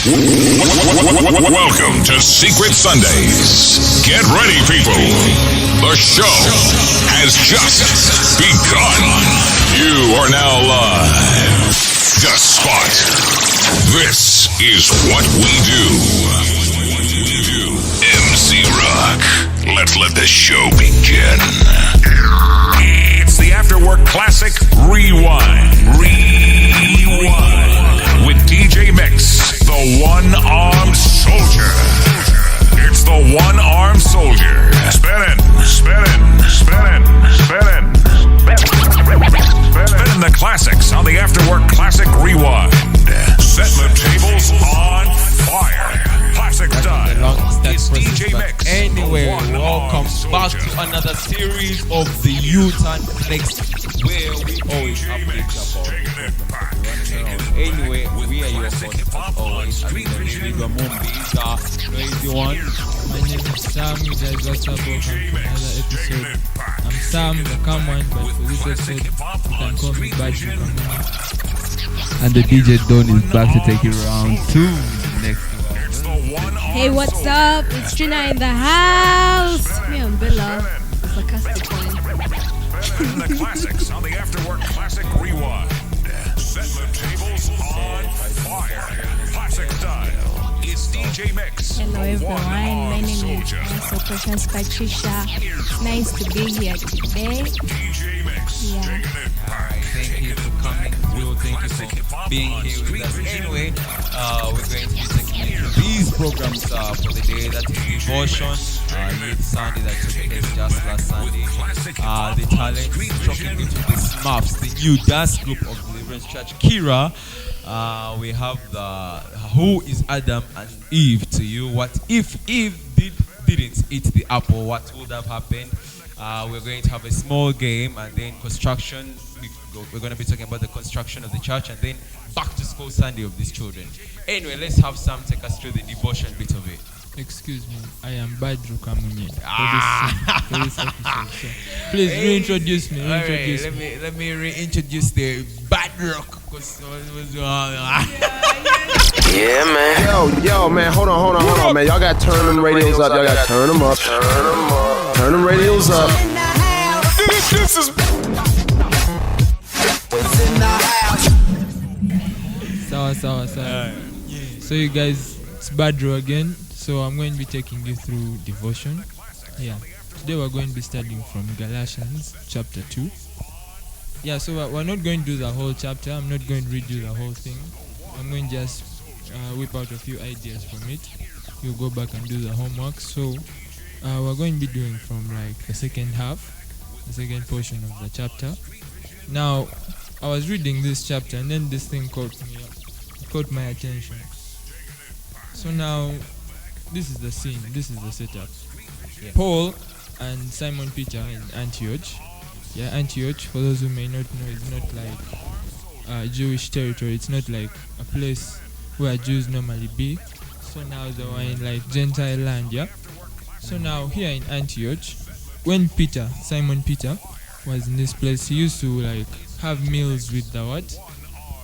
Welcome to Secret Sundays. Get ready, people. The show has just begun. You are now live. The Spot. This is what we do. MC Rock. Let's let the show begin. It's the Afterwork Classic Rewind. With DJ Mix, the one-armed soldier. It's the one-armed soldier. Spinning. Spinning the classics on the Afterwork Classic Rewind. Set the tables on fire. Classic done. It's DJ Mix. Anyway, welcome back to another series of the U-Turn Flex, where we always update about. Anyway, we are your hosts as always. I'm the Mumbi, Lazy One. My name is Sam. You guys, what's up? Welcome to another episode. I'm Sam, the calm one, but for this episode, you can call me Badru. And the DJ Don is back to take you round 2 next week. Hey, what's up? It's Trina in the house. Me and Bella, the sarcastic one. The classics on the Afterwork Classic Rewind. Set the tables on fire. Classic style. It's DJ Mix. Hello everyone, my name is so Precious Patricia. It's nice to be here today. DJ Mix. Yeah. Alright, thank you for coming through. Thank you for being here with us. Anyway, we're going to be taking into these programs for the day. That is Devotion, late Sunday that took place just last Sunday. The talent shocking into the Smurfs, the new dance group of Deliverance Church. Kira, we have the Who is Adam and Eve to you. What if Eve didn't eat the apple? What would have happened? We're going to have a small game and then construction. We're going to be talking about the construction of the church and then back to school Sunday of these children. Anyway, let's have Sam take us through the devotion bit of it. Excuse me, I am Badru Kamunye for this episode. So please reintroduce me. Let me reintroduce the bad rock. Yeah, man. Yo, man, hold on, man. Y'all got to turn them radios up. Y'all got to turn them up. Turn them radios up. This is Sawa. So you guys, it's Badru again. So I'm going to be taking you through devotion. Yeah. Today we're going to be studying from Galatians chapter 2. Yeah, so we're not going to do the whole chapter. I'm not going to read you the whole thing. I'm going to just whip out a few ideas from it. You go back and do the homework. So we're going to be doing from like the second half, the second portion of the chapter. Now, I was reading this chapter and then this thing caught my attention. So now, this is the scene, this is the setup. Yeah. Paul and Simon Peter in Antioch. Yeah, Antioch, for those who may not know, is not like Jewish territory. It's not like a place where Jews normally be. So now they were in like Gentile land, yeah? So now here in Antioch, when Simon Peter was in this place, he used to like have meals with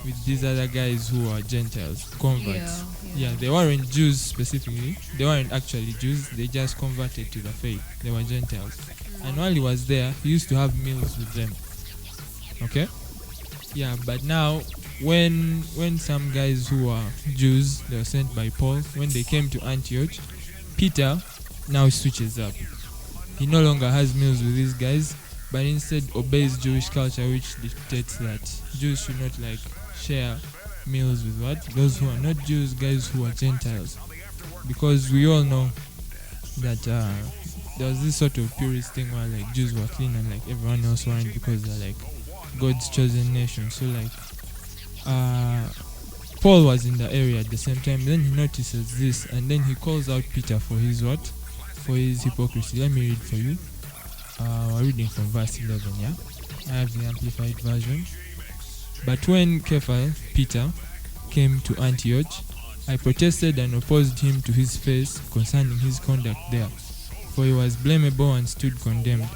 with these other guys who are Gentiles, converts. Yeah, they weren't Jews specifically. They weren't actually Jews. They just converted to the faith. They were Gentiles. And while he was there, he used to have meals with them. Okay? Yeah, but now, when some guys who are Jews, they were sent by Paul, when they came to Antioch, Peter now switches up. He no longer has meals with these guys, but instead obeys Jewish culture, which dictates that Jews should not like share meals with those who are not Jews, guys who are Gentiles, because we all know that there was this sort of purist thing where like Jews were clean and like everyone else weren't, because they're like God's chosen nation. So like Paul was in the area at the same time. Then he notices this and then he calls out Peter for his hypocrisy. Let me read for you. We're reading from verse 11, yeah? I have the amplified version. But when Peter, came to Antioch, I protested and opposed him to his face concerning his conduct there, for he was blamable and stood condemned.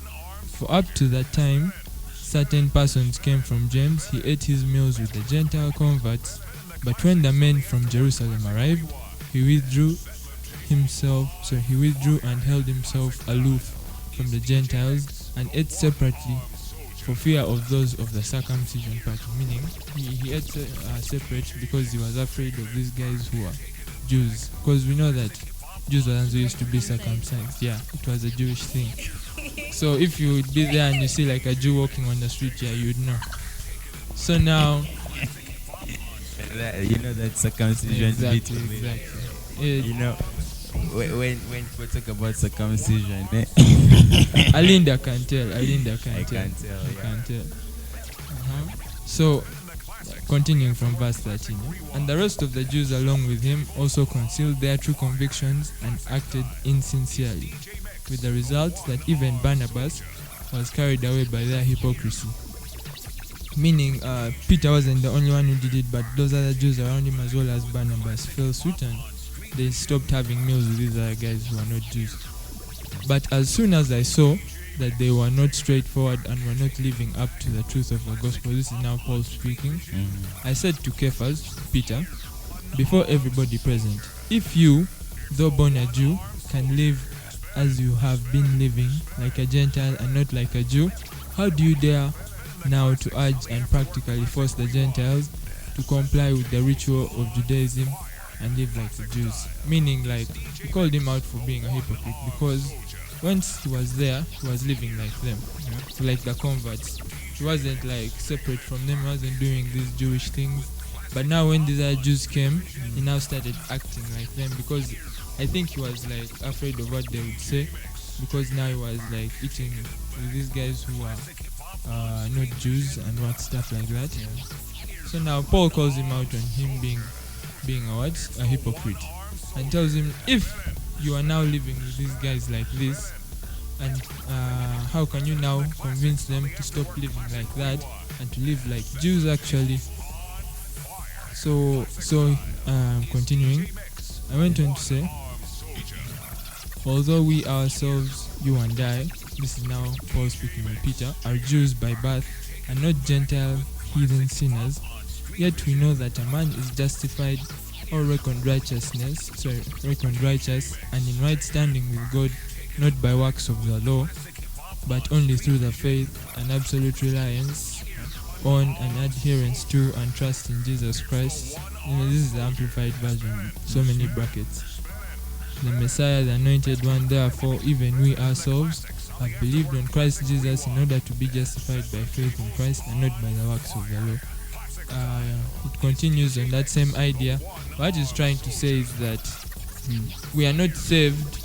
For up to that time, certain persons came from James. He ate his meals with the Gentile converts, But when the men from Jerusalem arrived, he withdrew and held himself aloof from the Gentiles and ate separately for fear of those of the circumcision party. Meaning, he ate separate because he was afraid of these guys who are Jews. Because we know that Jews were used to be circumcised. Yeah, it was a Jewish thing. So if you would be there and you see like a Jew walking on the street, yeah, you would know. So now, You know that circumcision exactly. You know, when people talk about circumcision, Alinda can tell. I can tell. So, continuing from verse 13. And the rest of the Jews along with him also concealed their true convictions and acted insincerely, with the result that even Barnabas was carried away by their hypocrisy. Meaning, Peter wasn't the only one who did it, but those other Jews around him as well as Barnabas fell suit and they stopped having meals with these other guys who are not Jews. But as soon as I saw that they were not straightforward and were not living up to the truth of the gospel, this is now Paul speaking, I said to Cephas, Peter, before everybody present, if you, though born a Jew, can live as you have been living, like a Gentile and not like a Jew, how do you dare now to urge and practically force the Gentiles to comply with the ritual of Judaism and live like the Jews? Meaning, like, he called him out for being a hypocrite because once he was there, he was living like them, like the converts. He wasn't like separate from them, he wasn't doing these Jewish things. But now when these other Jews came, he now started acting like them because I think he was like afraid of what they would say, because now he was like eating with these guys who are not Jews and what stuff like that. So now Paul calls him out on him being a hypocrite, and tells him, if you are now living with these guys like this, and how can you now convince them to stop living like that and to live like Jews actually? So continuing, I went on to say, although we ourselves, you and I, this is now Paul speaking with Peter, are Jews by birth and not Gentile heathen sinners, yet we know that a man is justified or reckoned righteous and in right standing with God, not by works of the law, but only through the faith and absolute reliance on and adherence to and trust in Jesus Christ. This is the amplified version, so many brackets. The Messiah, the anointed one, therefore even we ourselves have believed on Christ Jesus in order to be justified by faith in Christ and not by the works of the law. It continues on that same idea. What he's trying to say is that we are not saved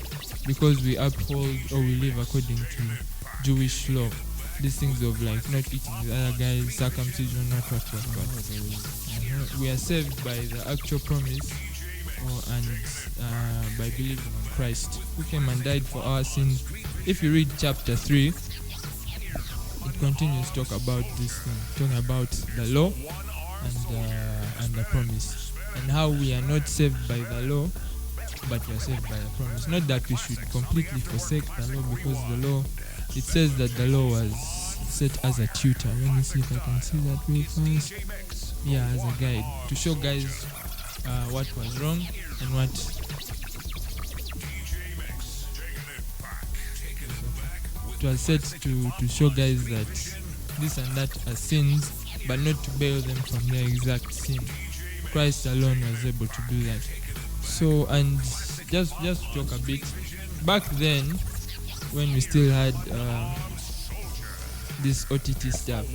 because we uphold or we live according to Jewish law. These things of like not eating with other guys, circumcision, not what. We are saved by the actual promise and by believing on Christ, who came and died for our sins. If you read chapter 3, it continues to talk about this thing, talking about the law and the promise, and how we are not saved by the law, but we are saved by the promise. Not that we should completely forsake the law, because the law, it says that the law was set as a tutor. Let me see if I can see that real fast. Yeah, as a guide to show guys what was wrong and what. It was set to show guys that this and that are sins, but not to bail them from their exact sin. Christ alone was able to do that. So, and just to talk a bit, back then, when we still had this OTT stuff,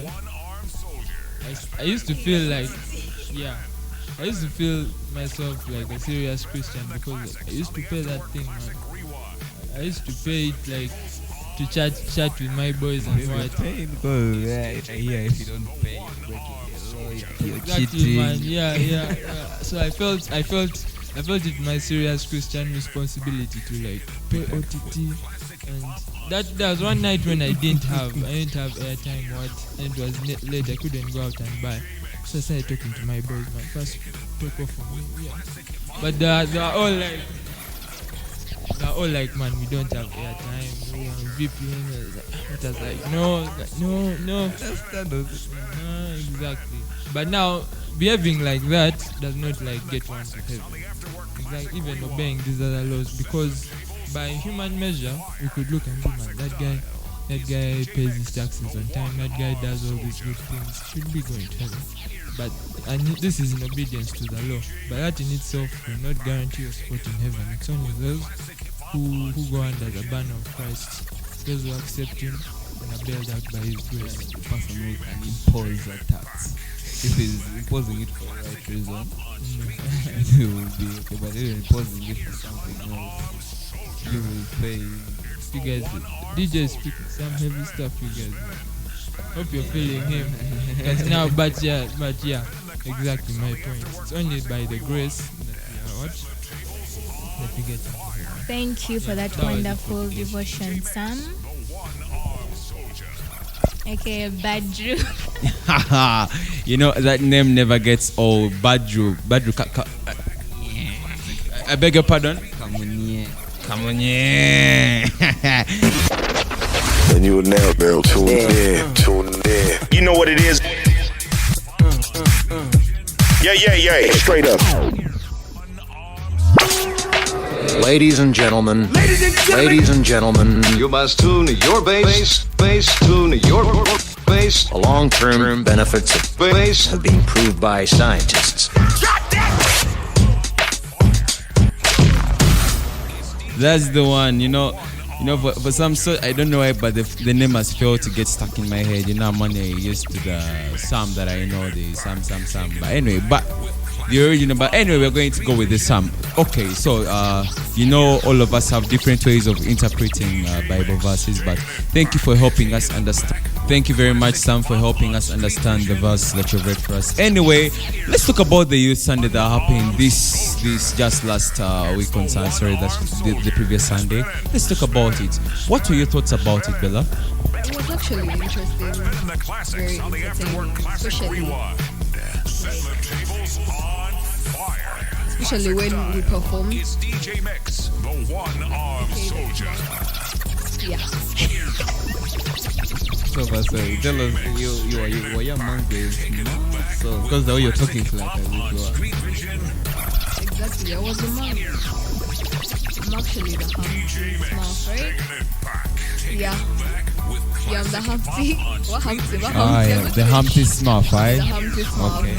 I used to feel like, I used to feel myself like a serious Christian because I used to pay that thing, man. I used to pay it like to chat with my boys and what. Because if you don't pay, you're exactly, cheating. man. Yeah. So I felt it my serious Christian responsibility to like pay OTT, and that was one night when I didn't have airtime, and it was late. I couldn't go out and buy. So I started talking to my boys, man. First, take off for me, yeah. But they are all like, They're all like, man, we don't have airtime, we have VPN. It was like, no. Exactly. But now, behaving like that does not like get one to heaven. It's like even obeying these other laws, because by human measure, we could look and say, man, that guy pays his taxes on time, that guy does all these good things, should be going to heaven. But this is in obedience to the law. But that in itself will not guarantee a spot in heaven. It's only those who go under the banner of Christ, those who accept him and are bailed out by his grace. The person who can impose a tax. If he's imposing it for the right reason, it will be okay. But if you're imposing it for something else, you will pay. You guys, DJ is speaking some heavy stuff, you guys. Hope you're feeling him. Now, but yeah, exactly my point. It's only by the grace that we get into heaven. Thank you for that wonderful devotion, Sam. Okay, Badru. You know, that name never gets old. Badru. I beg your pardon? Come on, yeah. And you will now tune in. You know what it is? Yeah. Straight up. Ladies and gentlemen. You must tune your bass, tune your bass. The long-term benefits of Bass have been proved by scientists. That's the one, you know, for some sort, I don't know why, but the name has failed to get stuck in my head. You know, I'm only used to the Sam that I know, the Sam. But anyway, the original. But anyway, we're going to go with the Sam. Okay, so you know, all of us have different ways of interpreting Bible verses. But thank you for helping us understand. Thank you very much, Sam, for helping us understand the verse that you've read for us. Anyway, let's talk about the Youth Sunday that happened this just last week on Sunday. Sorry, that's the previous Sunday. Let's talk about it. What were your thoughts about it, Bella? It was actually interesting, very entertaining, especially when we performed. Yeah. So, tell us, you were among the so because the way you're talking like as if you are. Exactly, I was among. I'm actually the Humpty Smurf, right? Yeah, I'm the Humpty. What Humpty? Yeah, the Humpty Smurf, right? The Humpty Smurf. Okay.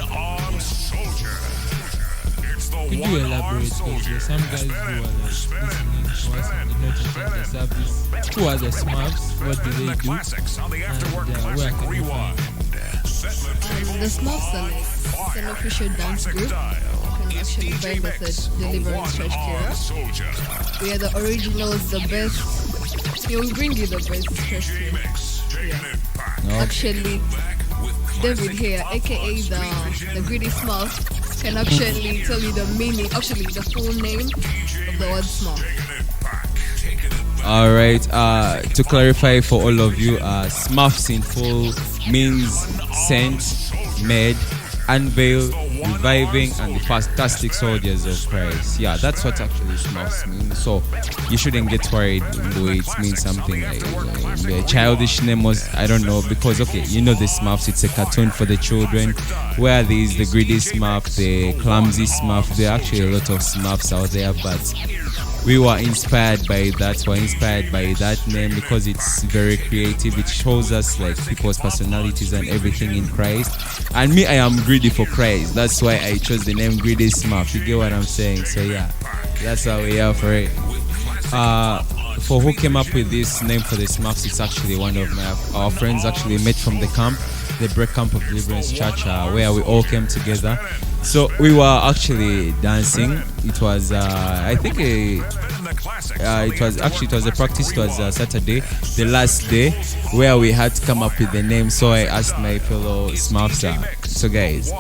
Could you elaborate? Because there are some guys who are like listening to us and did not attend the service. Who are the Smurfs? What do they do? And where can you find them? The Smurfs are like an official dance group. You can actually find us at Deliverance Church Kira. We are the originals, the best. We will bring you the best Church Kira. Yeah. Actually, David here, aka the Greedy Smurf, can actually tell you the meaning, actually the full name of the word Smurf. Alright, to clarify for all of you, Smurfs in full means sent, made, unveiled, reviving, and the fantastic soldiers of Christ. Yeah, that's what actually Smurfs mean. So you shouldn't get worried though it means something like a childish name was, I don't know, because okay, you know the Smurfs, it's a cartoon for the children, where there is the greedy Smurf, the clumsy Smurf. There are actually a lot of Smurfs out there, but we were inspired by that. We're inspired by that name because it's very creative. It shows us like people's personalities and everything in Christ. And me, I am greedy for Christ. That's why I chose the name Greedy Smurf. You get what I'm saying? So yeah, that's how we are for it. For who came up with this name for the Smurfs, it's actually one of our friends actually met from the camp, the break camp of Deliverance Church, where we all came together. So we were actually dancing. It was I think it was a practice. It was Saturday, the last day, where we had to come up with the name. So I asked my fellow Smurfs, so guys,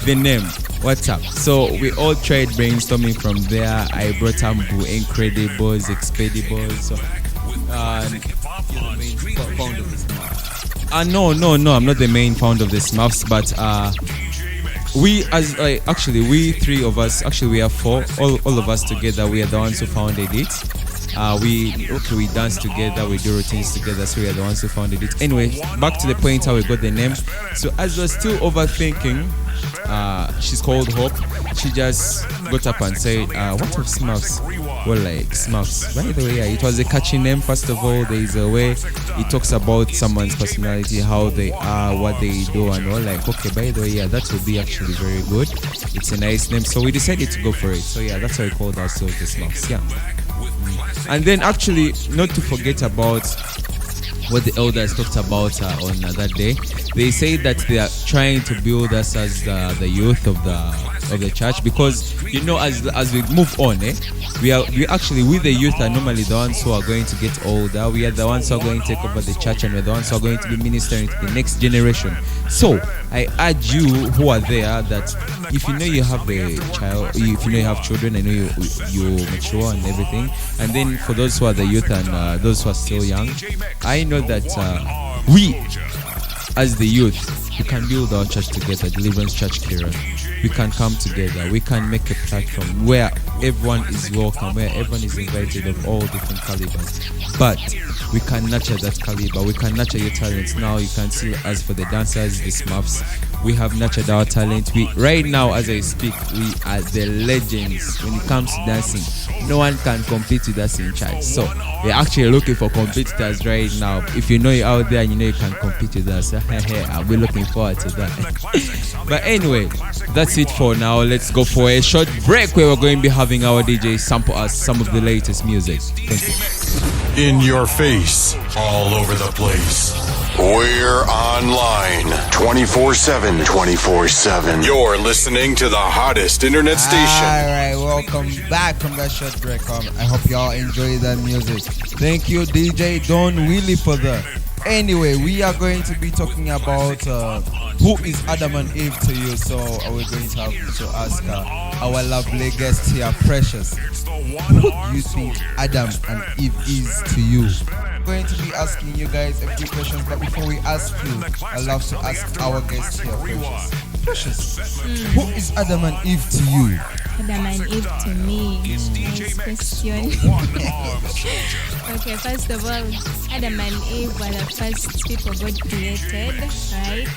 the name, what's up? So we all tried brainstorming from there. I brought up Incredibles, Expedibles. So You're the main founder of the Smurfs. no, I'm not the main founder of the Smurfs, but we as like actually we three of us, actually we are four, all of us together, we are the ones who founded it. We dance together, we do routines together, so we are the ones who founded it. Anyway, back to the point how we got the name. So as we're still overthinking, she's called Hope. She just got up and said, what of Smurfs? Well, like Smurfs. By the way, yeah, it was a catchy name. First of all, there is a way it talks about someone's personality, how they are, what they do, and all. Like, okay, by the way, yeah, that would be actually very good. It's a nice name, so we decided to go for it. So yeah, that's how we called ourselves the Smurfs. Yeah. And then actually, not to forget about what the elders talked about on that day. They say that they are trying to build us as the youth of the church, because as we move on, we actually, with the youth, are normally the ones who are going to get older. We are the ones who are going to take over the church, and we're the ones who are going to be ministering to the next generation. So I urge you who are there that if you know you have a child, if you know you have children, I know you mature and everything. And then for those who are the youth and those who are still young, I know that we as the youth, we can build our church together, Deliverance Church Kira. We can come together. We can make a platform where everyone is welcome, where everyone is invited of all different calibers. But we can nurture that caliber. We can nurture your talents. Now you can see us for the dancers, the Smurfs. We have nurtured our talent. Right now, as I speak, we are the legends when it comes to dancing. No one can compete with us in church. So we're actually looking for competitors right now. If you know you're out there and you know you can compete with us, I'll be looking forward to that. But anyway, that's it for now. Let's go for a short break where we're going to be having our DJ sample us some of the latest music. Thank you. In your face, all over the place. We're online 24/7. 24/7. You're listening to the hottest internet station. Alright, welcome back from that short break. I hope y'all enjoy that music. Thank you, DJ Don Willie, for that. Anyway, we are going to be talking about who is Adam and Eve to you. So we're going to have to ask our lovely guest here, Precious. Who do you think Adam and Eve is to you? I'm going to be asking you guys a few questions, but before we ask you, I'd love to ask our guest here, Precious. Who is Adam and Eve to you? Adam and Eve to me. Nice question. Okay, first of all, Adam and Eve were the first people God created, right?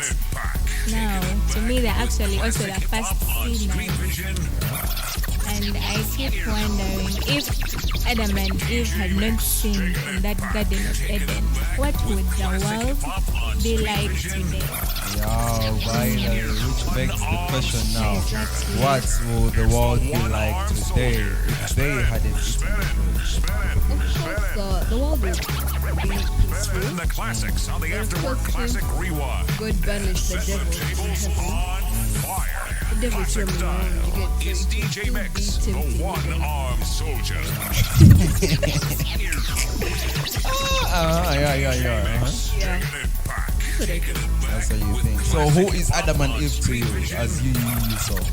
Now, to me, they're actually also the first sinners. And I keep wondering, if Adam and Eve had not sinned in that Garden of Eden, what would the world be like today? Which begs the question now. What would the world be like today if they hadn't eaten the fruit? Of course, the world would be peaceful. The classics on the Afterwork Classic Rewind. God banished the devil from heaven. The devil threw him around to get It's DJ Mix, the one-armed soldier. Yeah. That's what you think. So who is Adam and Eve to you, as you yourself?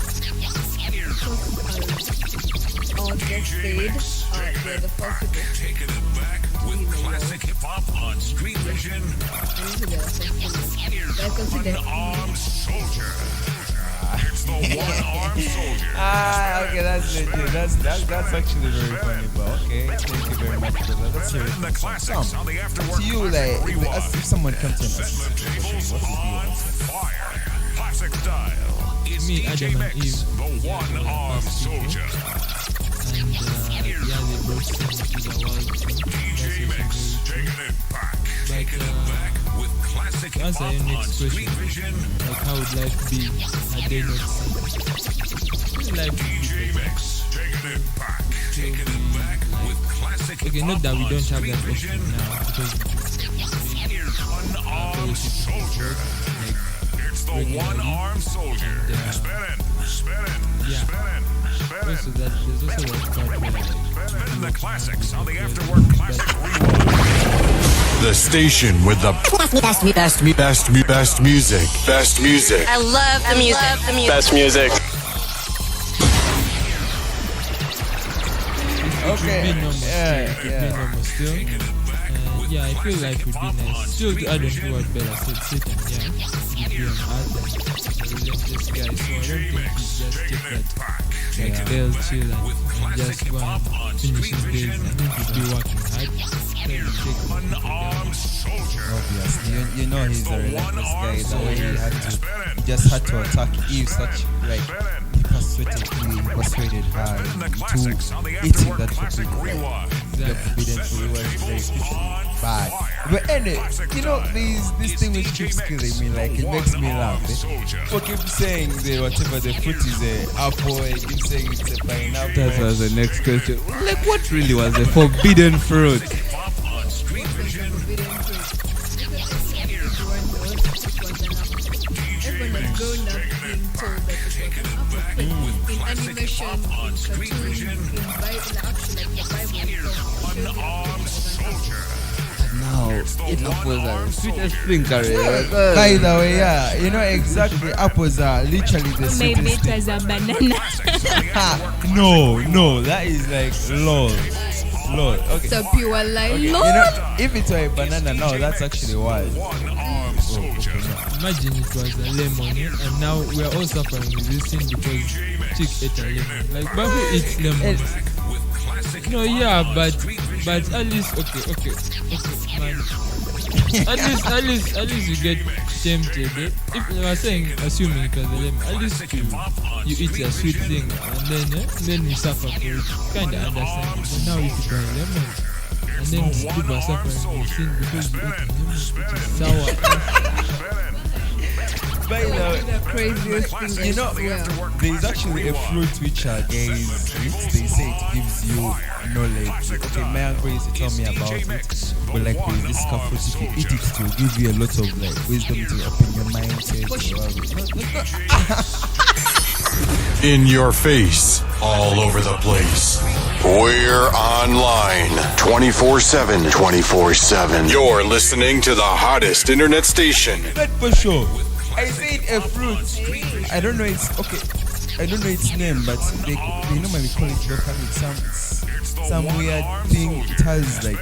Our guest said, they're the first people. Taking it back with classic hip-hop on Street Vision. They're considered One-armed soldier. It's the one-armed soldier. Okay, that's legit. That's actually very funny, but okay. Thank you very much for that. Let's hear it. The classics on the Afterwork To you, like, if someone comes to us, what would you answer? Fire, classic style. It's Me, DJ Adam and Mix, Eve. the one-armed soldier. And they brought sin to the world. That's also very true. But to answer your next question, like how would life be had they not sinned? Life would be better. Okay, not that we don't have that option now, because It's the one-armed soldier. Spinning. Also that there's also that part where The classics on the Afterwork Classic Rewind. The station with the best music. Best music. I love the music. Best music. it would be normal still. yeah, I feel life would be nice. Still to add on to what Bella said, Satan, yeah, would be on earth and a relentless guy. So I don't think he'd just take that like they'll chill and just go and finish his days. I think he'd be working hard. Trying to take people down. Obviously, you know he's a relentless guy. The way he just had to attack Eve, such like he persuaded her to eating that forbidden. The forbidden fruit was very bad. But anyway, you know this thing which keeps killing me, like it makes me laugh. People keep saying whatever the fruit is apple, they keep saying it's a pineapple. That was the next question. Like, what really was the forbidden fruit? Everyone has grown up being told that it was an apple. In animation, in cartoons, in Bible, actually like the Bible. Now, it apples are the sweetest thing, By the way, yeah, you know exactly. Apples are literally the Maybe sweetest it was a banana. thing. No, that is like Lord. Okay. It's a pure lie. Okay, you know, if it were a banana now, that's actually wild. Imagine it was a lemon, and now we are all suffering with this thing because chick ate a lemon. Like, but who eats lemons? No, yeah, but at least okay, man. at least you get tempted. Eh? If you are saying, assuming it was a lemon, at least you eat a sweet thing, and then you suffer for it. Kinda understand it. But now if you buy lemon, and then people are suffering for sin because you ate a lemon, which is sour. By the way, The craziest thing you know, there's actually a fruit which guys eat. They say it gives you knowledge. Okay, my uncle used to tell me about it. But like there's this fruit, if you eat it, it will give you a lot of like wisdom to open your mindset. In your face, all over the place. We're online 24/7. 24/7. You're listening to the hottest internet station. That for sure. I said a fruit. I don't know its name, but they normally call it locally some weird thing. It has like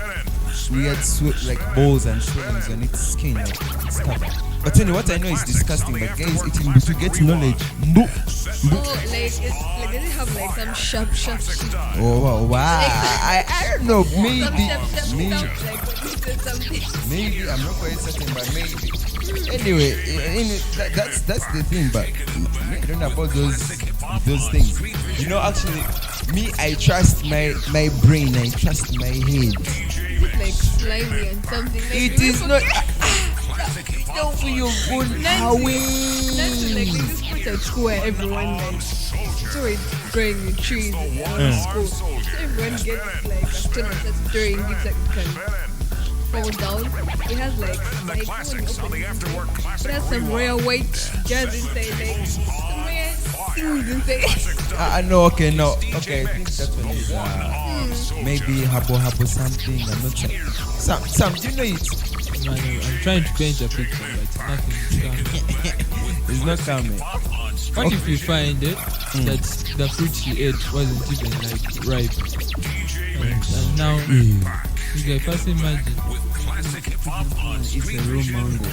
weird like balls and swellings on its skin, like its cover. But anyway, what I know is disgusting. But guys eating to get knowledge. Oh, like does it have like some sharp shit? Oh wow! I don't know. Maybe. Maybe I'm not quite certain, but maybe. Anyway, that's the thing. But I don't know about those things. You know, actually, me, I trust my brain. I trust my head. Like slimy and something. Like, It is not. No, for your good. That's like this fruit at school where everyone like so it's growing in trees in school. So everyone gets like a stone that's growing, gives like it can fall down. It has like when you open it has some royal white jars inside, like some rare things inside. No, okay, no, okay. I think that one is maybe habo something. I'm not sure. Sam, do you know it? Man, I'm trying to paint a picture, but nothing is coming. It's not coming. What if you find it that the fruit she ate wasn't even like ripe, and now you can first imagine It's a raw mango,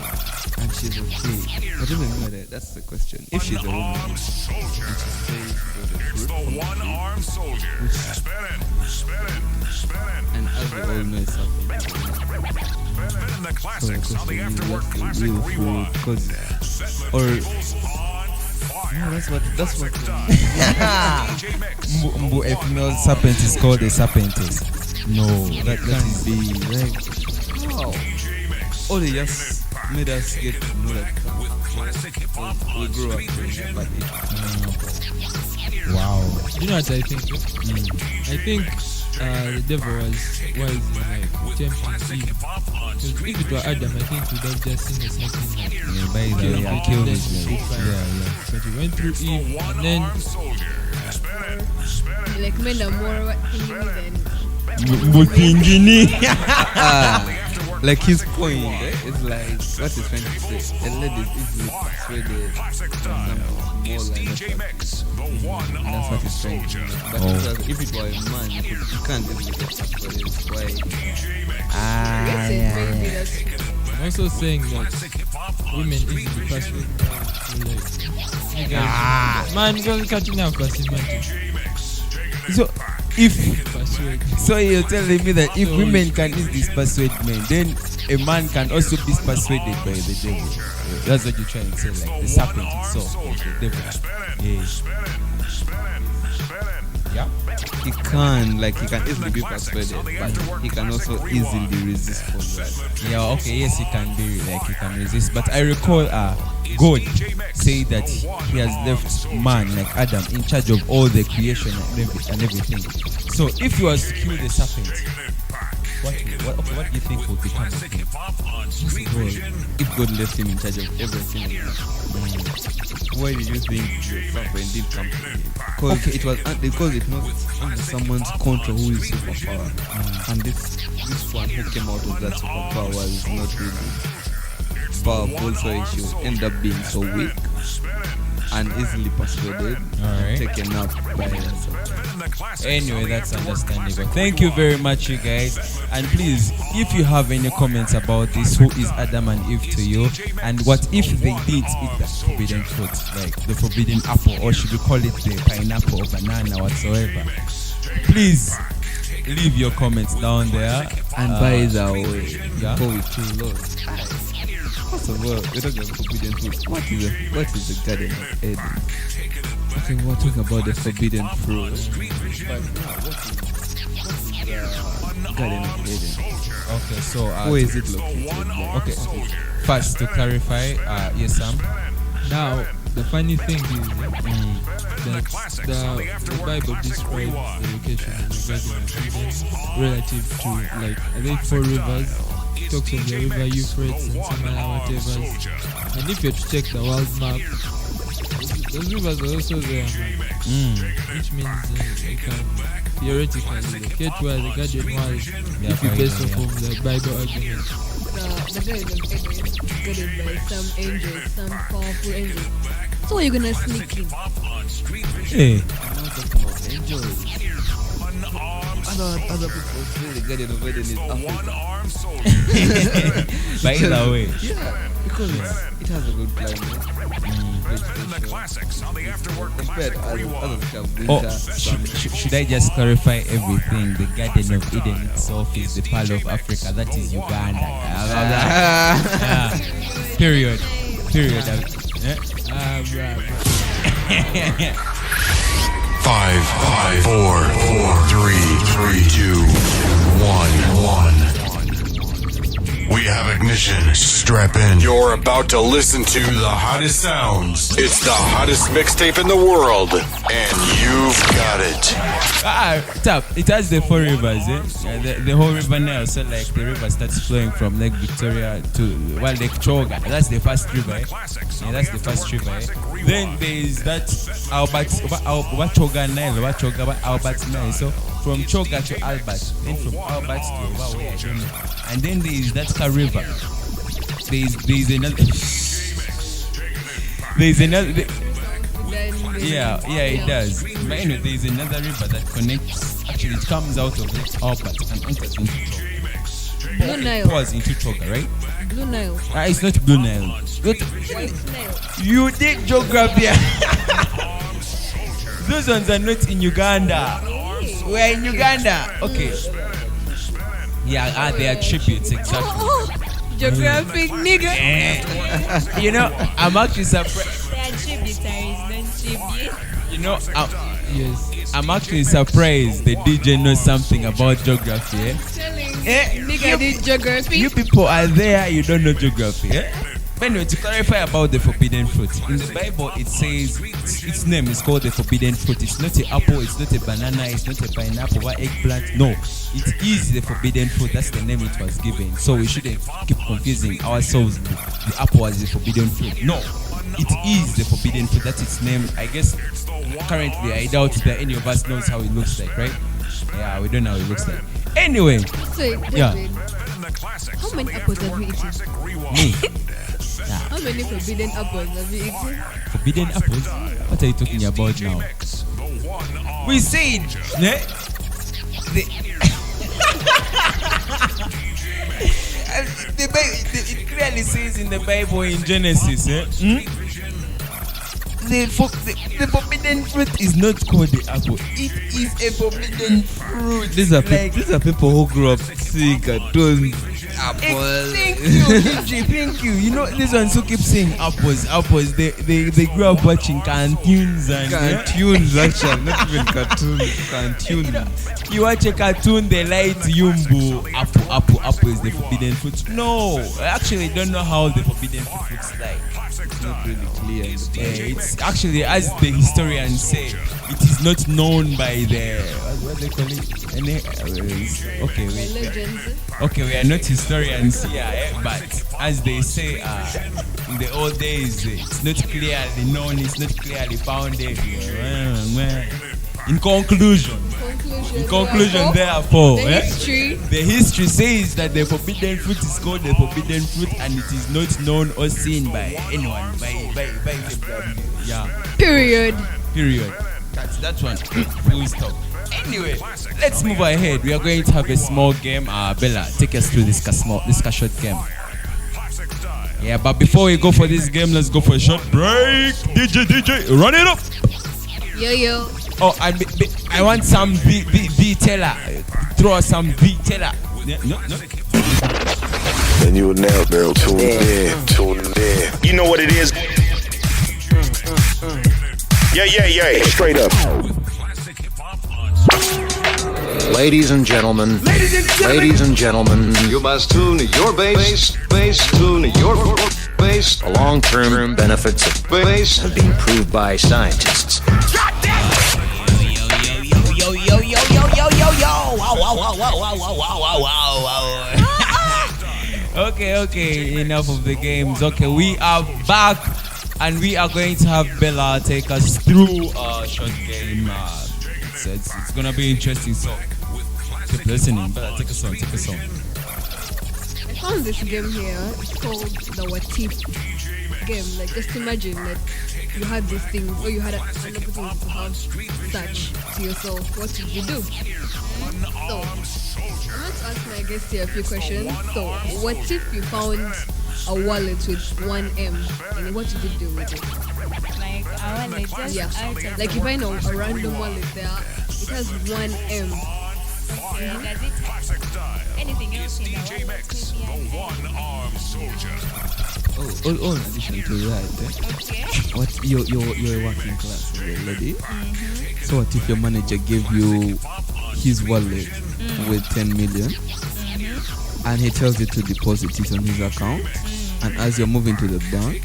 and she's okay. I don't remember that. That's the question. If she's a woman, and she stays for the fruit from the tree, and as we all know, it's something. So the question is, what's the real fruit? Because, or no, that's what. A female serpent is called a serpentess. No, That can't be like, how? Oh, they just made us get to know that we grew up doing but wow. you know what I think? I think the devil was wise in like tempting Eve. Because if it were Adam, I think he would have just seen the snake in By the way, I killed it. Yeah. But he went through Eve, and then Like men are more thingy than like his point, it's like what he's trying to say. A lady is easily persuaded from something small and that's what he's trying to do. But if it were a man, you can't easily get persuaded. Why? I'm also saying that women easily persuaded. Like, you guys, man, go catching up because So if persuade. so, you're telling me that if women can easily persuade men, then a man can also be persuaded by the devil. That's what you're trying to say, like the serpent itself, the devil. Yeah. He can easily be persuaded, but he can also easily resist from that. Yeah, okay, yes, he can be like he can resist. But I recall God say that he has left man like Adam in charge of all the creation and everything. So if he was to kill the serpent, what do you think would become of him? If God left him in charge of everything, why do you think the serpent did come to him? Because it's not under someone's control who is superpower, and this one who came out of that superpower is not really powerful, so he should end up being so weak and easily persuaded and taken up by herself. Anyway, that's understandable. Thank you very much, you guys. And please, if you have any comments about this, who is Adam and Eve to you? And what if they did eat the forbidden fruit, like the forbidden apple, or should we call it the pineapple or banana, whatsoever? Please leave your comments down there. And by the way, before we kill Lord, first of all, we're talking about forbidden fruit. What is the Garden of Eden? Okay, we're talking about the forbidden fruit. But now, what is the Garden of Eden? Okay, so where is it located? Okay, first to clarify, yes, Sam. Now, the funny thing is that the Bible describes the location of the Garden of Eden relative to, like, I think 4 rivers. It talks of the river Euphrates and some other whatevers. And if you check the world map, those rivers are also there, which means you can theoretically locate where the garden was if you base off of the Bible argument. The Garden of Eden is guarded by some angels, some powerful angels. So are you gonna sneak in? Hey. I'm not talking about angels. Other people say the Garden of Eden is Africa. By the way, because it has a good climate. Should I just clarify everything? The Garden of Eden itself is the Pearl of Africa. That is Uganda. Period. Five, 4, 3, 2, 1. We have ignition. Strap in. You're about to listen to the hottest sounds. It's the hottest mixtape in the world, and you've got it. Tap. It has the 4 rivers, the whole river Nile. So like the river starts flowing from Lake Victoria to Lake Choga. That's the first river. That's the first river. Then there is that Albert Nile. So from Choga to Albert, then from Albert to Wawe, I don't know. And then there is that river. There's another. Yeah, it does. But anyway, there is another river that connects. Actually, it comes out of Lake Albert and enters into Choga. Blue Nile. Pours into Choga, right? Blue Nile. It's not Blue Nile. White Nile. You did geography. Those ones are not in Uganda. We're in Uganda. Okay. Yeah, they are tributes, exactly. Geographic nigga. You know, I'm actually surprised. They are tributaries, don't tribute. You know, I'm actually surprised the DJ knows something about geography. Nigga did geography. You people are there, you don't know geography. But anyway, to clarify about the forbidden fruit, in the Bible it says its name is called the forbidden fruit. It's not an apple, it's not a banana, it's not a pineapple or eggplant. No, it is the forbidden fruit. That's the name it was given. So we shouldn't keep confusing ourselves. The apple as the forbidden fruit. No, it is the forbidden fruit. That's its name. I guess currently I doubt that any of us knows how it looks like, right? Yeah, we don't know how it looks like. Anyway, So, David, How many apples have you eaten? Me. How many forbidden apples have you eaten? Forbidden apples? What are you talking about now? We said, yeah? It clearly says in the Bible in Genesis, the forbidden fruit is not called the apple. It is a forbidden fruit. These are people who grew up seeing cartoons. Apple. Thank you, DJ. Thank you. You know, these ones who keep saying apples. They grew up watching cartoons and Cartoons, actually, not even cartoons. Cartoons. You watch a cartoon, they lie to you, boo. Apple is the forbidden fruit. No, I actually don't know how the forbidden fruit looks like. It's not really clear. It's actually, as the historians say, it is not known by the what they call it. Okay, wait. Legends. Okay, we are not historians here, but as they say, in the old days, it's not clearly known, it's not clearly founded. In conclusion, therefore, the history says that the forbidden fruit is called the forbidden fruit, and it is not known or seen by anyone. Period. That's one. Full stop. Anyway, let's move ahead. We are going to have a small game. Bella, take us through this short game. Yeah, but before we go for this game, let's go for a short break. DJ, run it up. Yo. Oh, I want some V-teller. Throw us some V-teller. Yeah, no. And you will now, girl, tune in. You know what it is. Yeah. Straight up. Ladies and gentlemen, you must tune your bass, tune your bass. The long-term benefits of bass have been proved by scientists. Okay, enough of the games. Okay, we are back and we are going to have Bella take us through a short game. It's gonna be interesting, so keep listening. Bella, take a song. I found this game here. It's called the What If game. Like, just imagine that you had these things, or you had an opportunity to have such to yourself. What would you do? So, I'm going to ask my guest here a few questions. So, what if you found a wallet with 1M, and what would you do with it? Like a wallet, just out of Like, you find a random wallet there, it has 1M. does it anything else in the wallet? Oh, in addition to that, Okay. what you're a working class lady. So what if your manager gave you his wallet with 10 million, and he tells you to deposit it on his account, and as you're moving to the bank,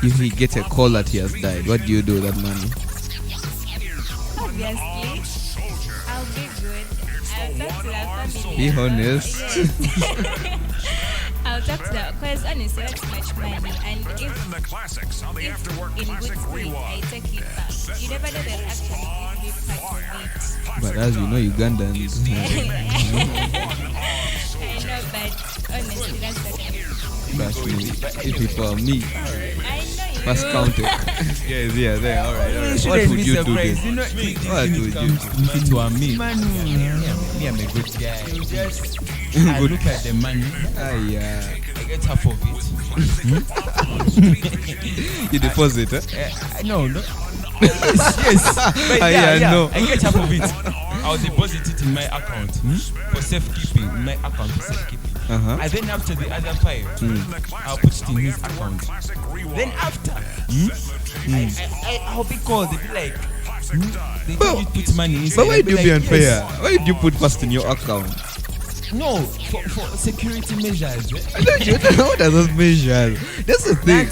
if he gets a call that he has died, what do you do with that money? Obviously, I'll be good. I'll talk to the family. Be honest. I'll talk to the, because honestly, that's much money, and if in good state, I take it back. You never know that actually give me part of it. But as you know, Ugandans. I know, but honestly, that's the case. Trust me, if it were me, I know you. first counted. Yeah, there. All right. What would you do then? What would you do? If it were me, me, I'm a good guy. I look at the money. I get half of it. You deposit, huh? No. Yes. But No. I get half of it. I'll deposit it in my account for safekeeping. And then after the other 5, I'll put it in his account. Then after, I'll be called. They'll be like, they told you to put money inside. But why do you I'll be like, unfair? yes. Why did you put first in your account? No, for security measures. What are those measures? That's the thing.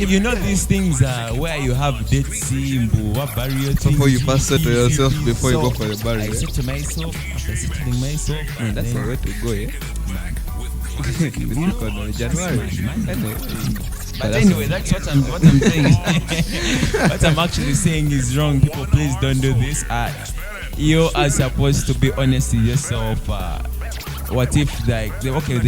You know these things where you have dead symbol, what barrier things. Before you first settle yourself before you go for the barrier. I settle myself after settling myself. Man, that's the way to go, yeah? January. But anyway, that's what I'm saying. What I'm actually saying is wrong. People, please don't do this. You are supposed to be honest with yourself. what if they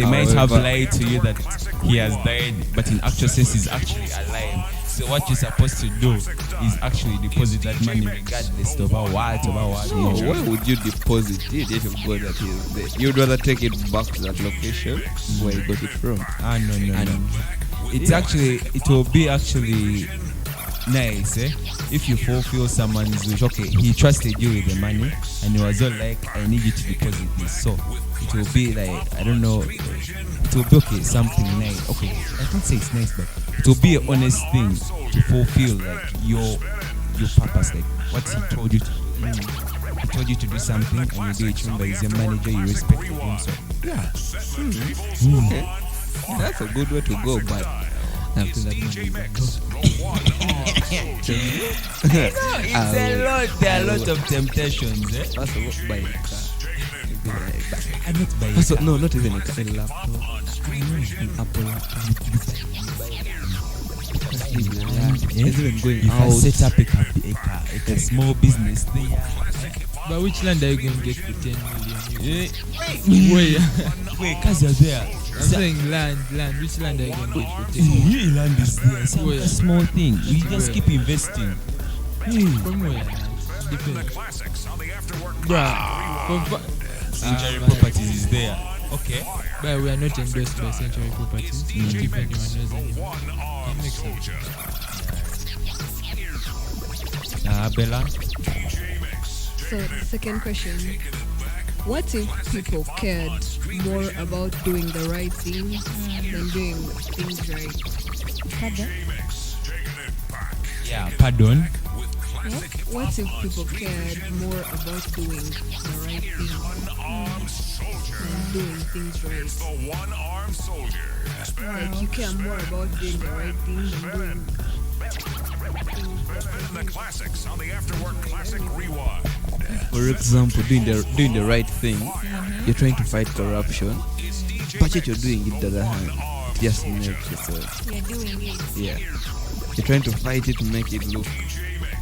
might have However- lied to you that he has died, but in actual sense he's actually alive. So what you're supposed to do is actually deposit that money regardless of what. No, why would you deposit it if you've got that is there? You'd rather take it back to that location where you got it from. No. It will be actually nice, if you fulfill someone's wish. Okay, he trusted you with the money and he was all like, I need you to deposit this. So it will be like, I don't know, it will be okay, something nice. Okay, I can't say it's nice, but it will be an honest thing to fulfill like your purpose, like what he told you to do. He told you to do something and you do it. Remember, he's your manager, you respect him. So yeah. Okay. That's a good way to go, but after that money There are a lot of temptations, First of all, buy a car. You'll be like, I'm not buying First of- no, not even a car, a laptop. An Apple laptop. It's even going if I out. set up a small business thing. But which land are you going to get for 10 million? Wait, cause you're there. I'm saying land. Which land are you going to get for 10 million? Real land is there. It's Where? a small thing. We just Where? keep investing. From where? Depends. Bruh. Century Properties is there. Okay. But we are not endorsed by Century Properties. If anyone knows anyone. It makes sense. Bella. So, second question. What if people cared more about doing the right thing than doing things right? Yeah, pardon. What if people cared more about doing the right thing than doing things right? Like you care more about doing the right thing than doing For example, doing the right thing, you're trying to fight corruption, but yet you're doing it the other hand. Just make yourself. You're doing it. Yeah. You're trying to fight it to make it look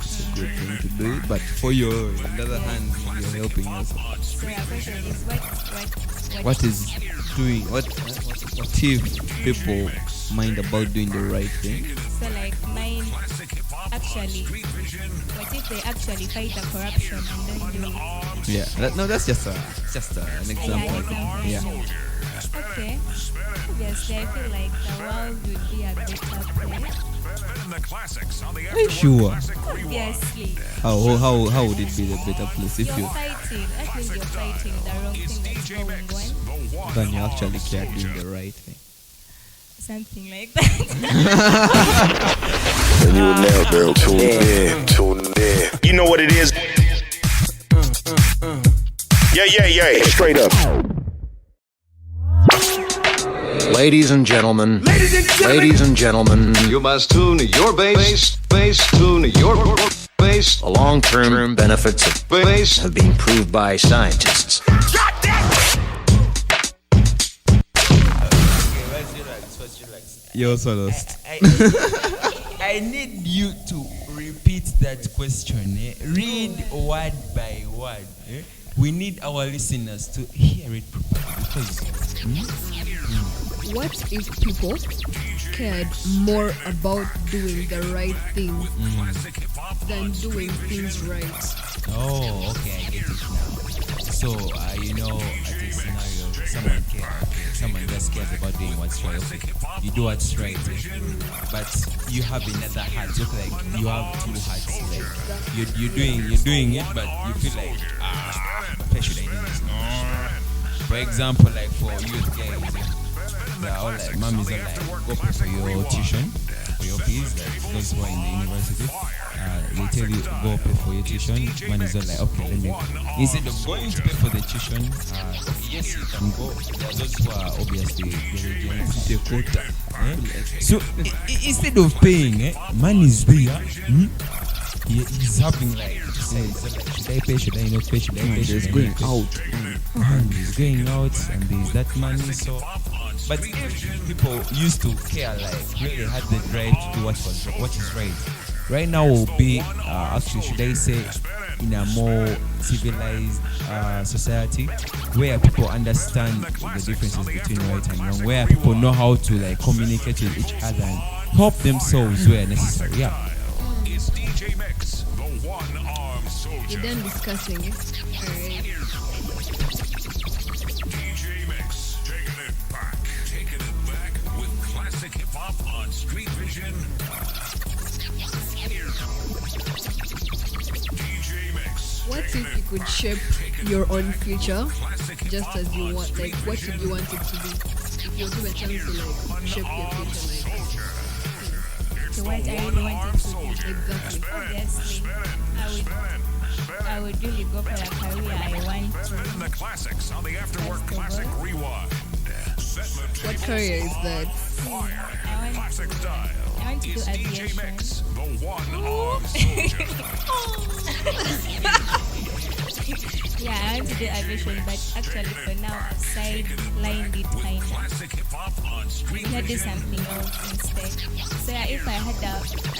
it's a good thing to do it, but for you, on the other hand, you're helping yourself. So your question is What is doing? What if people mind about doing the right thing? So like mine actually, what if they actually fight the corruption and then do it? Yeah. That's just an example. I think. Yeah. Okay. Obviously, I feel like the world would be a better place. Are you sure? Obviously. How would it be the better place if You're fighting. That means you're fighting the wrong thing that's going on. then you actually care doing the right thing? Something like that. And you now, girl, tune in. You know what it is? Yeah. Straight up. Ladies and gentlemen, you must tune your bass, tune your bass. The long-term benefits of bass have been proved by scientists. You also lost. I need you to repeat that question. Read word by word. We need our listeners to hear it properly because. What if people cared more about doing the right thing than doing things right? Oh, okay, I get it now. So, at a scenario, someone just cares about doing what's right. Okay, you do what's right, but you have another heart. Look like you have two hearts. Like you're doing it, but you feel like, why should I do this? For example, like for youth guys, they're all like, mom is all like, go pay for your tuition, for your fees, like those who are in the university. They tell you, go pay for your tuition. Man is all like, okay, let me go. Instead of going to pay for the tuition, okay, yes, you can go. There are those who are obviously the quota. So instead of paying, man is there. He's having like to say, should I pay? Should I not pay? Should I pay? He's going out. He's going out, and there's that money. So, but if people used to care, like really had the drive to do what is right, right now will be actually, should I say, in a more civilized society where people understand the differences between right and wrong, where people know how to like communicate with each other and help themselves where necessary. Yeah. It's DJ Mix, the one-armed soldier. You're done discussing it. Alright. DJ Mix, taking it back with classic hip hop on Street Vision. DJ Mix. What if you could shape your own future just as you want? Like, what would you want it to be? If you're given a chance to like shape your future, like. So what I really wanted to do, Exactly. obviously, I would really go for a career I want to. The classics on the Afterwork Classic Rewind. What career is that? Classic style. I want to do DJ aviation. Mix, the one-armed soldier. Yeah, I want to do aviation, but actually for now I've sidelined it kind of. Classic hip hop on Street I'm gonna do something else instead. So yeah, if I had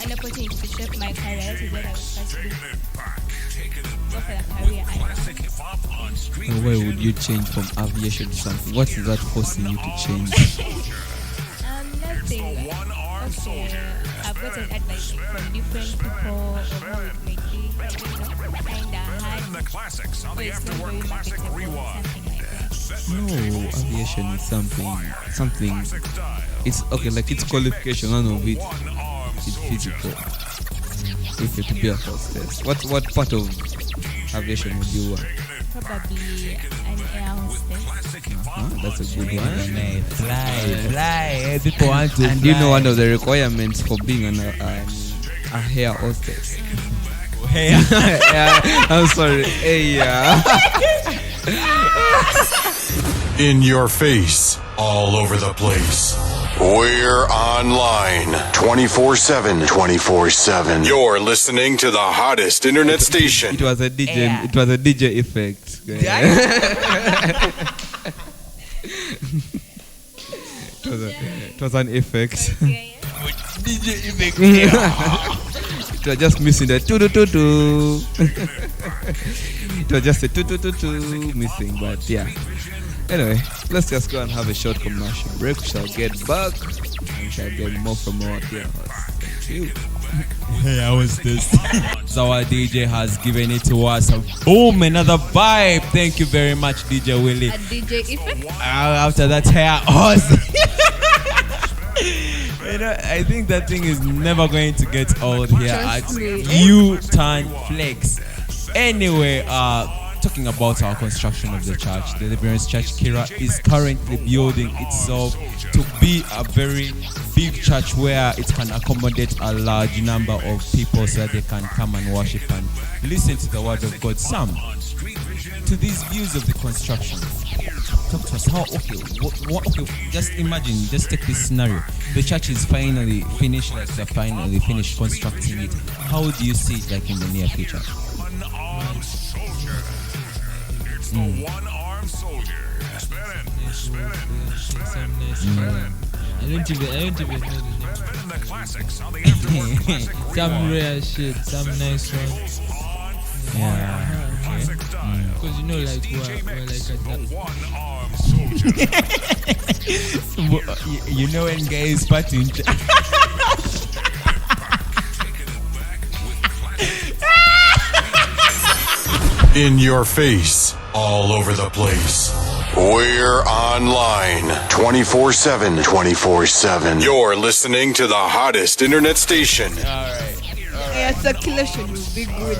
an opportunity to shape my career, that is what I would first do. Go for a career I want. hip hop on Street And why would you change from aviation to something? What is that forcing you to change? Nothing. Okay, I've gotten advice from different people of how it may be, kinda hard. the classics on So the it's not Afterwork very Classic marketable, Rewind. something like that. No, aviation is something. It's okay, like it's qualification. None of it is physical. If you're to be a hostess, what part of aviation would you want? Probably an air hostess. That's a good one. Fly. People want to And you know one of the requirements for being a hair hostess. Yeah, I'm sorry. Hey, yeah. In your face, all over the place. We're online 24/7. 24/7. You're listening to the hottest internet station. It was a DJ. Yeah. It was a DJ effect. It was an effect. It was just missing the tu. It was just a tu missing, but yeah. Anyway, let's just go and have a short commercial break. We shall get back and we shall get more from our dear host. Thank you. Hey, how was this? So our DJ has given it to us. Boom, another vibe. Thank you very much, DJ Willie. A DJ effect? After that hair awesome. You know, I think that thing is never going to get old here at Trust me. U-Turn Flex. Anyway, talking about our construction of the church, Deliverance Church Kira is currently building itself to be a very big church where it can accommodate a large number of people so that they can come and worship and listen to the word of God. Sam, to these views of the construction, talk to us. How, okay, just imagine, just take this scenario. The church is finally finished, like they're finally finished constructing it. How do you see it like in the near future? One-armed soldier. I don't even know the name. The classics on the Afterwork Classic Some rare shit, some nice ones. Yeah. Because you know, like we're like at that. one-armed soldier. You know when guys party in In your face, all over the place. We're online 24/7. 24/7. You're listening to the hottest internet station. Yeah, circulation will be good.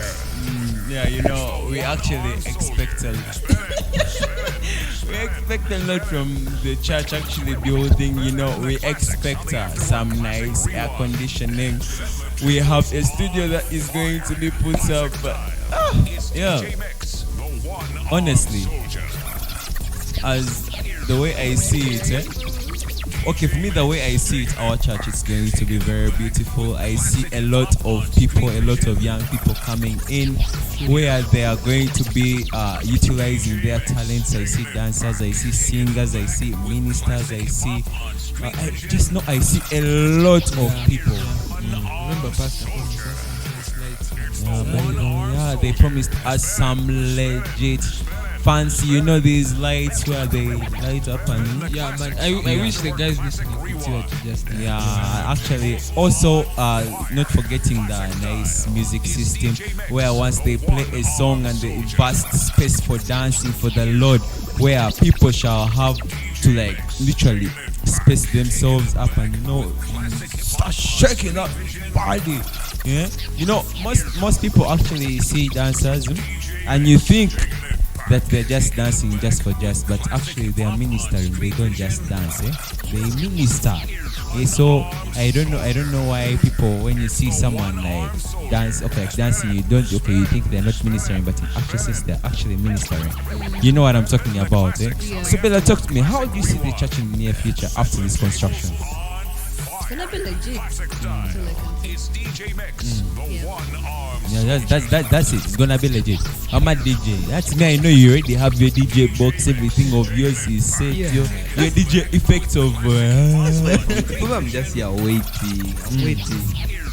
Yeah, you know, we actually expect a lot from the church actually building. You know, we expect some nice air conditioning. We have a studio that is going to be put up. Yeah, honestly, as the way I see it, okay, for me, the way I see it, our church is going to be very beautiful. I see a lot of people, a lot of young people coming in where they are going to be utilizing their talents. I see dancers, I see singers, I see ministers, I see I see a lot of people. Remember, Pastor promised us some lights. Yeah, they promised us some legit fancy, these lights where they light up and Yeah, man. I wish the guys listening could see what you just did. yeah, actually, also not forgetting the nice music system where once they play a song and the vast space for dancing for the Lord, where people shall have to like literally space themselves up and start shaking that body. Yeah, most people actually see dancers and you think that they're just dancing just for just, but actually they are ministering. They don't just dance, they minister. So I don't know why people, when you see someone like dancing, you think they're not ministering, but it actually says they're actually ministering. You know what I'm talking about, Yeah. So Bella, talk to me. How do you see the church in the near future after this construction? It's gonna be legit. Until I can see. Yeah, that's it. It's gonna be legit. I'm a DJ. That's me. I know you already have your DJ box. Everything of yours is set. Yeah. Your DJ effects of. I'm just here waiting. I'm waiting.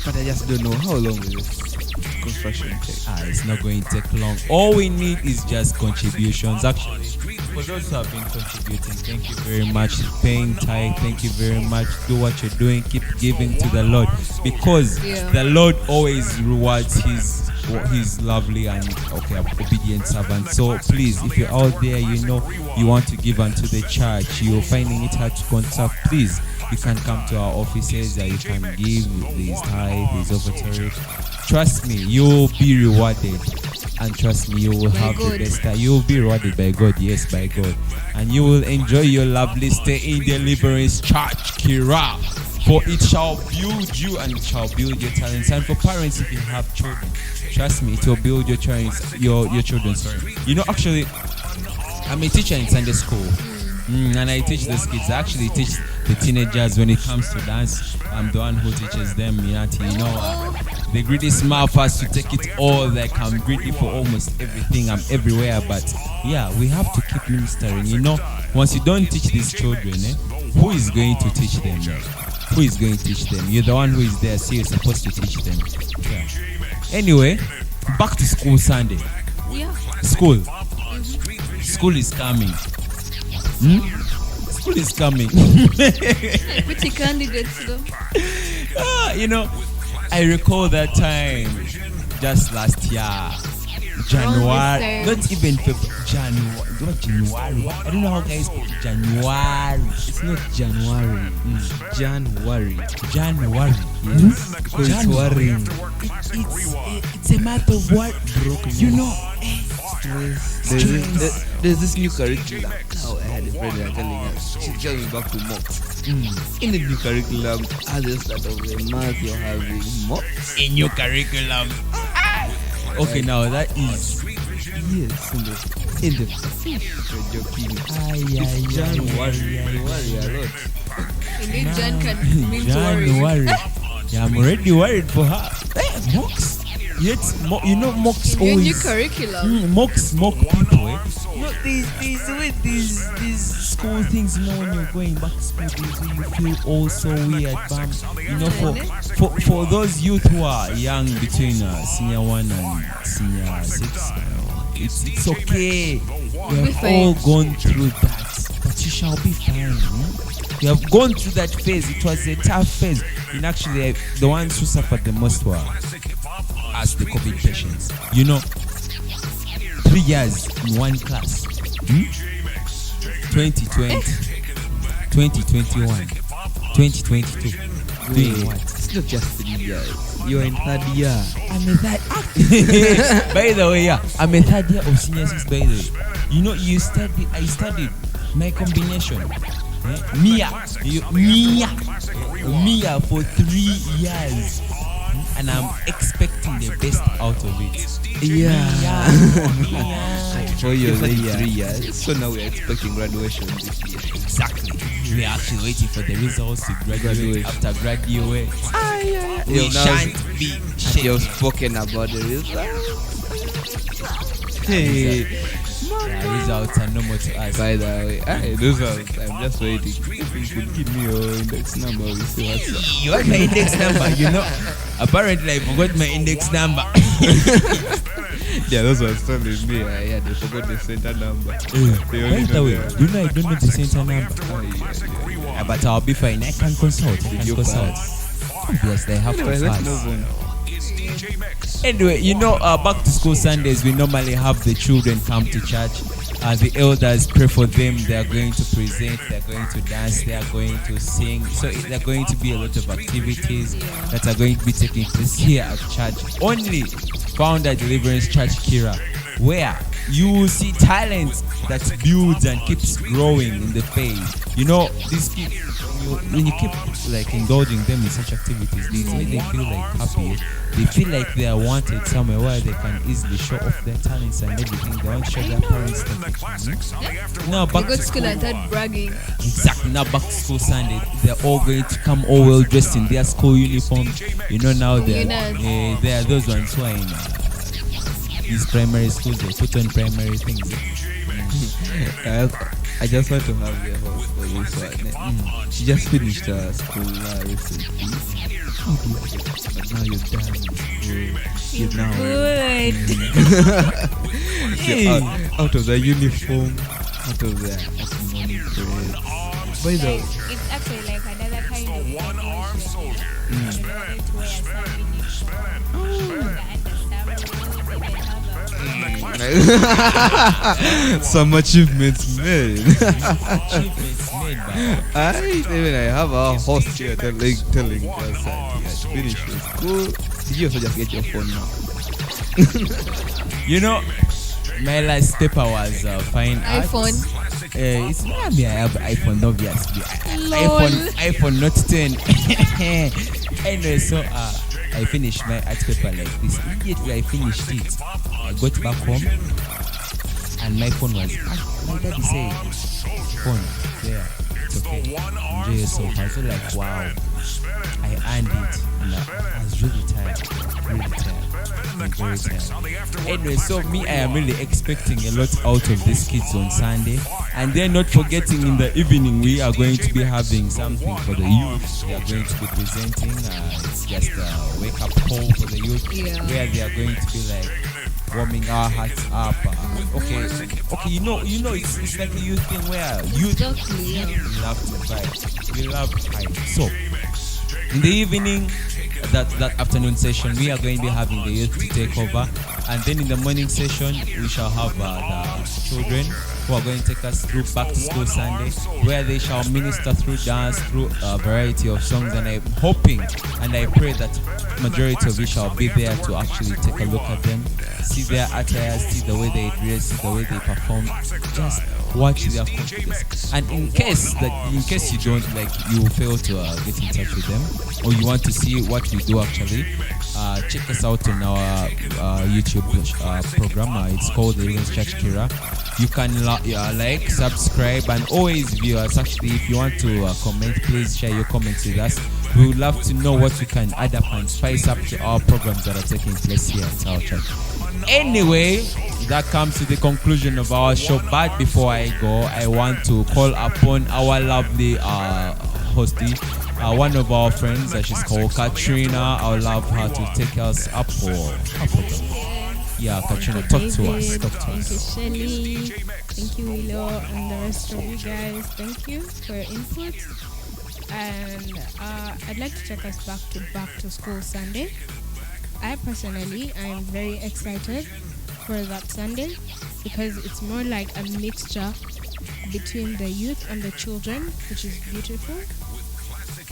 But I just don't know how long will this construction take. It's not going to take long. All we need is just contributions. Actually, for those who have been contributing, thank you very much. Paying tithe, thank you very much. Do what you're doing. Keep giving to the Lord, because the Lord always rewards his lovely and obedient servant. So please, if you're out there, you want to give unto the church, you're finding it hard to contact, please, you can come to our offices, you can give these tithe, these offertory. Trust me, you'll be rewarded, and trust me, you will have the best time. You will be rewarded by God, yes, by God, and you will enjoy your lovely stay in Deliverance Church, Kira. For it shall build you and it shall build your talents. And for parents, if you have children, trust me, it will build your children. Sorry. Actually, I'm a teacher in Sunday school. And I teach those kids. I actually teach the teenagers when it comes to dance. I'm the one who teaches them. The greedy smart fast to take it all. Like, I'm greedy for almost everything. I'm everywhere. But yeah, we have to keep ministering. Once you don't teach these children, who is going to teach them? Who is going to teach them? You're the one who is there, so you're supposed to teach them. Yeah. Anyway, back to school Sunday. Yeah. School is coming. School is coming. Pretty candidates though. I recall that time just last year, January, not even January. I don't know how guys speak January. It's not January. January. Yes. Because it's worrying. It's a matter of what, There's this new curriculum. Now I had a friend that telling us, she's going back to mocks. In the new curriculum, at the start of the month, you're having mocks. In your curriculum. Okay, now that is yes, in the fish. You're joking. It's January. You worry a lot. Indeed, Jan can mean to worry. Yeah, I'm already worried for her. Mocks. Yet, mocks Your always. new curriculum. Mocks mock people. These school things. When you're going back to school, you feel all so weird. For those youth who are young between senior 1 and senior 6, it's okay. We have all gone through that, but you shall be fine. You have gone through that phase. It was a tough phase. And actually, the ones who suffered the most were as the COVID patients. 3 years in one class. 2020, 2021, 2022. Doing what? It's not just 3 years. You're in third year. I'm a third. By the way, I'm a third year of senior 6. By the way, I studied my combination. Mia for 3 years. And I'm expecting the best out of it. Yeah. 4 years, 3 years. So now we're expecting graduation this year. Exactly. We're actually waiting for the results to graduate. After graduate, we shan't be shaking. You've spoken about the results. Hey. Results are no more to us. By the way, those are, I'm just waiting. If you could give me your index number, we see what's up. You want my index number? Apparently I forgot my index number. Yeah, those ones told me. Yeah, they forgot the center number. They only By the know way, their- you know I don't know the center number. Yeah. But I'll be fine. I can consult. Obviously, I have to Anyway, let's pass. move on. Anyway, back to school Sundays, we normally have the children come to church. The elders pray for them. They are going to present. They are going to dance. They are going to sing. So there are going to be a lot of activities that are going to be taking place here at church. Only found at Deliverance Church Kira, where you will see talent that builds and keeps growing in the faith. These kids, when you keep indulging them in such activities, they feel happy. They feel like they are wanted somewhere where they can easily show off their talents and everything. They want to show their parents that now They back go to to school and start bragging. Exactly. Now back to school Sunday, they're all going to come all well dressed in their school uniform. Now they are those ones who are in these primary schools. They put on primary things. I just want to have the host for this one. She just finished school recently. But now you're done. You're now Good. you're out of the uniform, out of the morning prayer. By the way, It's actually like another kind of one-armed soldier. some achievements made. Achievements made by I have a host here telling us that he has finished with school. Did you also just get your phone now? my last paper was fine arts. iPhone. It's not me. I have iPhone, obviously. Lol. iPhone Note 10. Anyway, so I finished my art paper like this. Immediately I finished it, I got back home, and my phone was. My daddy said, "Phone, there, it's okay. Enjoy yourself." I was like, "Wow, I earned it." And I was really tired. I'm very tired. Anyway, so me, I am really expecting a lot out of these kids on Sunday. And then not forgetting in the evening, we are going to be having something for the youth. They are going to be presenting. It's just a wake-up call for the youth, where they are going to be like warming our hearts up. Okay, it's like a youth thing where youth Exactly, we love to vibe. We love hype. So in the evening, that afternoon session, we are going to be having the youth to take over, and then in the morning session, we shall have the children who are going to take us through back to school Sunday, where they shall minister through dance, through a variety of songs. And I'm hoping and I pray that majority of you shall be there to actually take a look at them, see their attire, see the way they dress, see the way they perform, just watch their confidence. And in case you don't you fail to get in touch with them, or you want to see what we do actually, check us out on our YouTube program. It's called Deliverance Church Kira. You can like, subscribe, and always view us. Actually, if you want to comment, please share your comments with us. We would love to know what we can add up and spice up to our programs that are taking place here at our church. Anyway, that comes to the conclusion of our show. But before I go, I want to call upon our lovely hostie, one of our friends. She's called Katrina. I would love her to take us up for her program. Yeah, Katrina, talk to us. Thank you, Shelly. Thank you, Willow, and the rest of you guys. Thank you for your input. And I'd like to take us back to school Sunday. I personally am very excited for that Sunday because it's more like a mixture between the youth and the children, which is beautiful.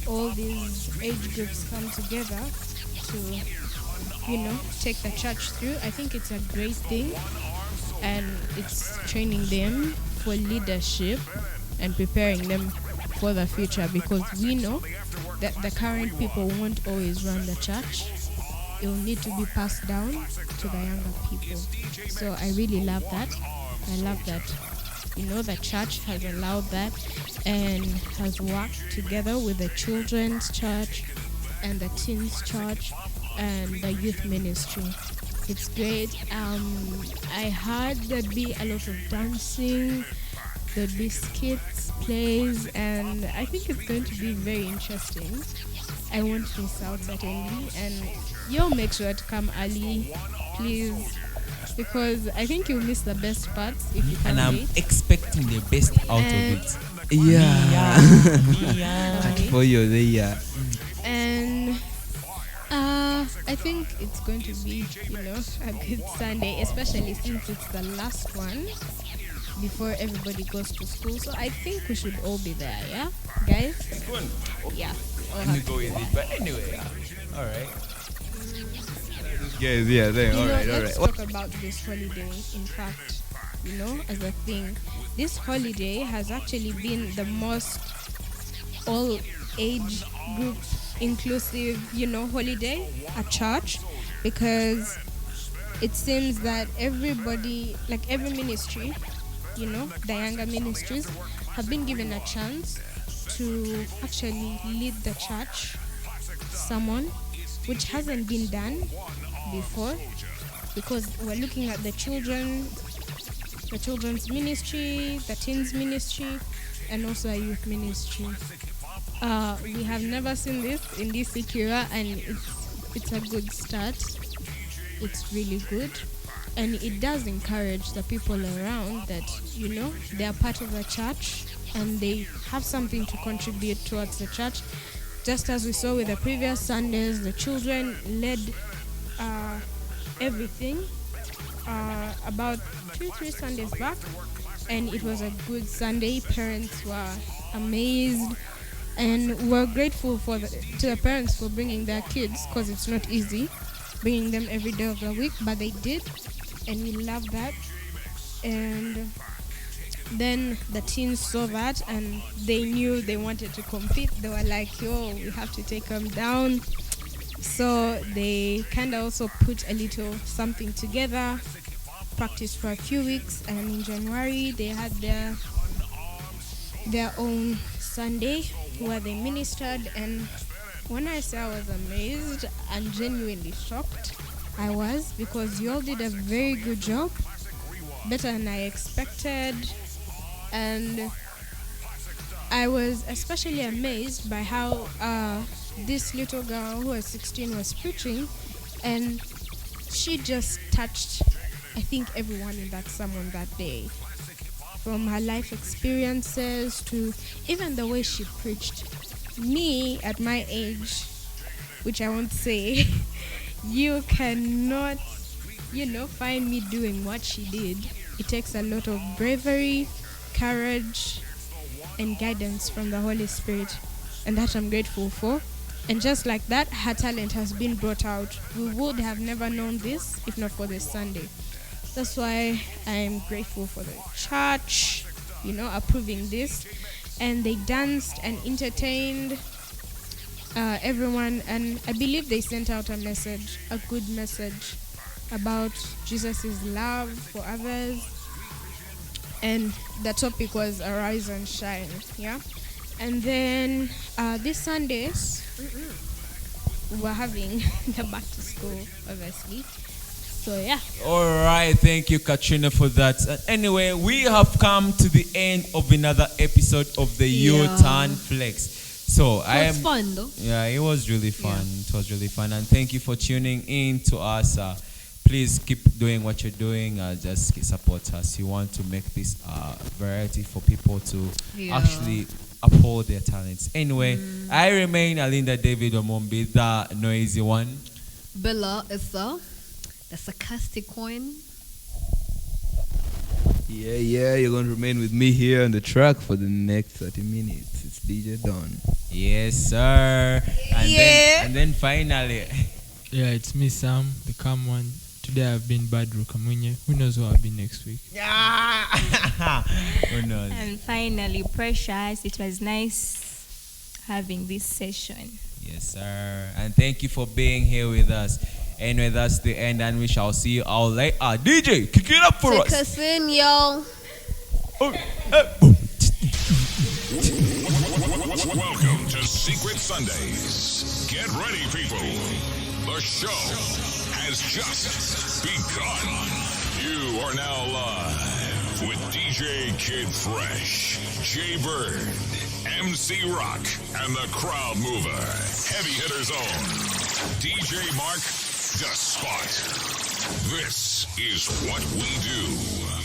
All these age groups come together to take the church through. I think it's a great thing, and it's training them for leadership and preparing them for the future, because we know that the current people won't always run the church. It will need to be passed down to the younger people. So I really love that. I love that the church has allowed that and has worked together with the children's church and the teens church and the youth ministry. It's great. I heard there'd be a lot of dancing, there'd be skits, plays, and I think it's going to be very interesting. I won't miss out certainly, and you'll make sure to come early, please, because I think you'll miss the best parts if you can't And I'm wait. expecting the best out And- of it. Yeah. Right. For you, yeah. And I think it's going to be, a good Sunday, especially since it's the last one before everybody goes to school. So I think we should all be there, yeah, guys? Yeah. all Let me have go with it. But anyway, all right. Yes, yeah, then, You all know, right, all let's right. talk about this holiday. In fact, as a thing, this holiday has actually been the most all age group inclusive, holiday at church, because it seems that everybody, like every ministry, the younger ministries, have been given a chance to actually lead the church sermon, which hasn't been done before, because we're looking at the children's ministry, the teens ministry, and also a youth ministry. We have never seen this in this Ikira, and it's a good start. It's really good, and it does encourage the people around that they are part of the church and they have something to contribute towards the church. Just as we saw with the previous Sundays, the children led everything about 2-3 Sundays back, and it was a good Sunday. Parents were amazed, and we're grateful to the parents for bringing their kids, because it's not easy bringing them every day of the week, but they did, and we love that. And then the teens saw that and they knew they wanted to compete. They were like, yo, we have to take them down. So they kind of also put a little something together, practiced for a few weeks, and in January they had their own Sunday where they ministered. And when I say I was amazed and genuinely shocked, I was, because you all did a very good job, better than I expected. And I was especially amazed by how this little girl who was 16 was preaching, and she just touched, I think, everyone in that sermon that day. From her life experiences to even the way she preached. Me, at my age, which I won't say, you cannot, find me doing what she did. It takes a lot of bravery, courage, and guidance from the Holy Spirit, and that I'm grateful for. And just like that, her talent has been brought out. We would have never known this if not for this Sunday. That's why I'm grateful for the church, approving this. And they danced and entertained everyone, and I believe they sent out a message, a good message about Jesus' love for others. And the topic was Arise and Shine, yeah? And then this Sunday, we're having the back to school, obviously. So, yeah. All right, thank you, Katrina, for that. Anyway, we have come to the end of another episode of the U-Turn Flex. So It was fun, though. Yeah, it was really fun. It was really fun, and thank you for tuning in to us. Please keep doing what you're doing. Just support us. You want to make this variety for people to actually uphold their talents. Anyway, I remain Alinda David Omombi, the noisy one. Bella Issa, the sarcastic one. Yeah, you're going to remain with me here on the track for the next 30 minutes. It's DJ Don. Yes, sir. And then finally, Yeah, it's me, Sam, the calm one. Today I've been Badru Kamunye. Who knows what I'll be next week? who knows? And finally, Precious, it was nice having this session. Yes, sir. And thank you for being here with us. Anyway, that's the end, and we shall see you all later. DJ, kick it up for Take us. us in, yo. Welcome to Secret Sundays. Get ready, people. The show has just begun. You are now live with DJ Kid Fresh, Jay Bird, MC Rock, and the crowd mover, Heavy Hitters Own, DJ Mark, The Spot. This is what we do.